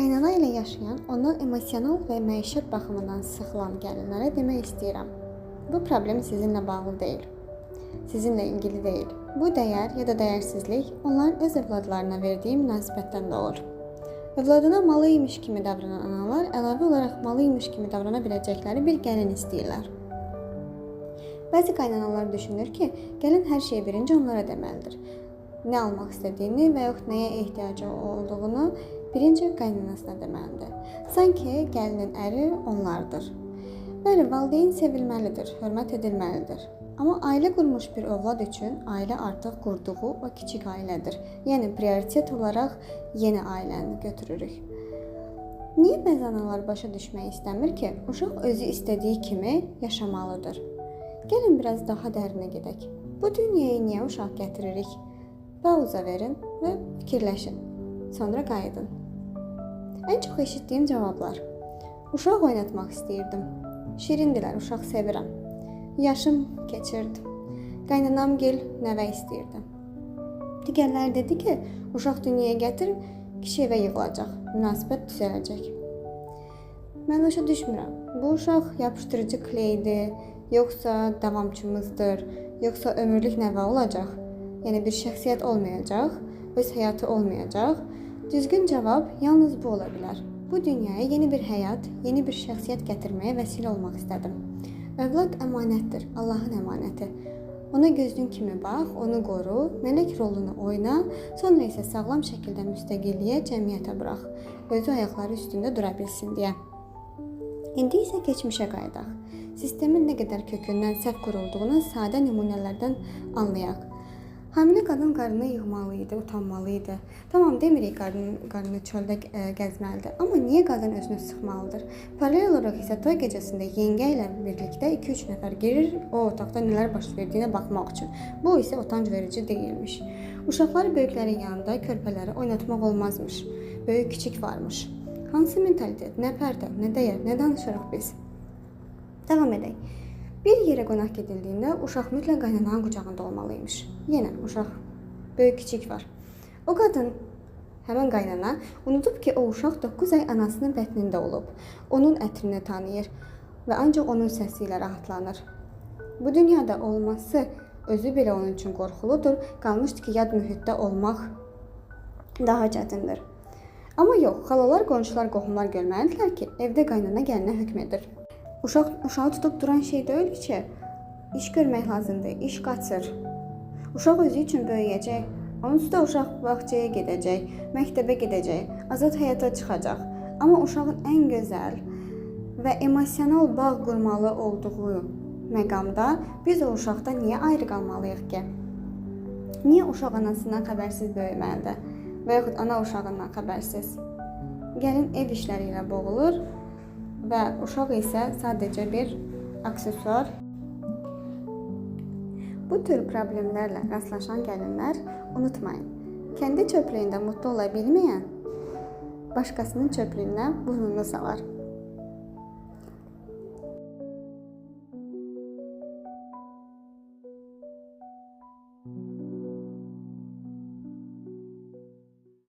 Qaynana ilə yaşayan, ondan emosional və məişət baxımından sıxılan gəlinlərə demək istəyirəm. Bu problem sizinlə bağlı deyil. Sizinlə ilgili deyil. Bu dəyər ya da dəyərsizlik onların öz övladlarına verdiyi münasibətdən də olur. Övladına malı imiş kimi davranan analar əlavə olaraq malı imiş kimi davrana biləcəkləri bir gəlin istəyirlər. Bəzi qaynanalar düşünür ki, gəlin hər şeyi birinci onlara deməlidir. Nə almaq istədiyini və yaxud nəyə ehtiyacı olduğunu birinci qaynanasına deməlidir. Sanki gəlinin əri onlardır. Bəli, valideyn sevilməlidir, hörmət edilməlidir. Amma ailə qurmuş bir övlad üçün ailə artıq qurduğu o kiçik ailədir. Yəni prioritet olaraq yeni ailəni götürürük. Niyə bəzi analar başa düşmək istəmir ki, uşaq özü istədiyi kimi yaşamalıdır? Gəlin biraz daha dərinə gedək. Bu dünyaya niyə uşaq gətiririk? Pauza verin və fikirləşin. Sonra qayıdın. Ən çox eşitdiyim cavablar. Uşaq oynatmaq istəyirdim. Şirindilər, uşaq sevirəm. Yaşım keçirdi. Qaynanamgil nəvə istəyirdi. Digərləri dedi ki, uşaq dünyaya gətir, kişi evə yığılacaq, münasibət düzələcək. Mən başa düşmürəm. Bu uşaq yapışdırıcı kleydir, yoxsa davamçımızdır, yoxsa ömürlük nəvə olacaq. Yəni bir şəxsiyyət olmayacaq, öz həyatı olmayacaq. Düzgün cavab yalnız bu ola bilər. Bu dünyaya yeni bir həyat, yeni bir şəxsiyyət gətirməyə vəsilə olmaq istədim. Övlad əmanətdir, Allahın əmanəti. Ona gözün kimi bax, onu qoru, mələk rolunu oyna, sonra isə sağlam şəkildə müstəqilliyə, cəmiyyətə burax. Özü ayaqları üstündə dura bilsin deyə. İndi isə keçmişə qayıdaq. Sistemin nə qədər kökündən səhv qurulduğunu sadə nümunələrdən anlayaq. Hamilə qadın qarnını yığmalı idi, utanmalı idi. Tamam, demirik qarnını çöldə gəzməlidir. Amma niyə qadın özünü sıxmalıdır? Paralel olaraq isə toy gecəsində yengə ilə birlikdə 2-3 nəfər girir o otaqda nələr baş verdiyinə baxmaq üçün. Bu isə utanc verici deyilmiş. Uşaqları böyüklərin yanında körpələri oynatmaq olmazmış. Böyük kiçik varmış. Hansı mentalitet, nə pərdə, nə dəyər, nə danışırıq biz? Davam edək. Bir yerə qonaq gedildiyində uşaq mütləq qaynananın qucağında olmalıymış. Yenə uşaq, böyük kiçik var. O qadın, həmən qaynana, unudub ki, o uşaq 9 ay anasının bətnində olub. Onun ətrini tanıyır və ancaq onun səsi ilə rahatlanır. Bu dünyada olması özü belə onun üçün qorxuludur. Qalmışdı ki, yad mühitdə olmaq daha çətindir. Amma yox, xalalar, qonşular, qohumlar görməlidirlər ki, evdə qaynana gəlinə hökm edir. Uşağı tutub duran şey deyil ki, iş görmək lazımdır, iş qaçır. Uşaq özü üçün böyüyəcək, onun üstə uşaq bağçaya gedəcək, məktəbə gedəcək, azad həyata çıxacaq. Amma uşağın ən gözəl və emosional bağ qurmalı olduğu məqamda biz o uşaqdan niyə ayrı qalmalıyıq ki? Niyə uşaq anasından xəbərsiz böyüməlidir və yaxud ana uşağından xəbərsiz? Gəlin ev işləri ilə boğulur və uşaq isə sadəcə bir aksesuar. Bu tür problemlərlə rastlaşan gəlinlər unutmayın. Kəndi çöplüyündə mutlu ola bilməyən başqasının çöplüyünə burnunu salar.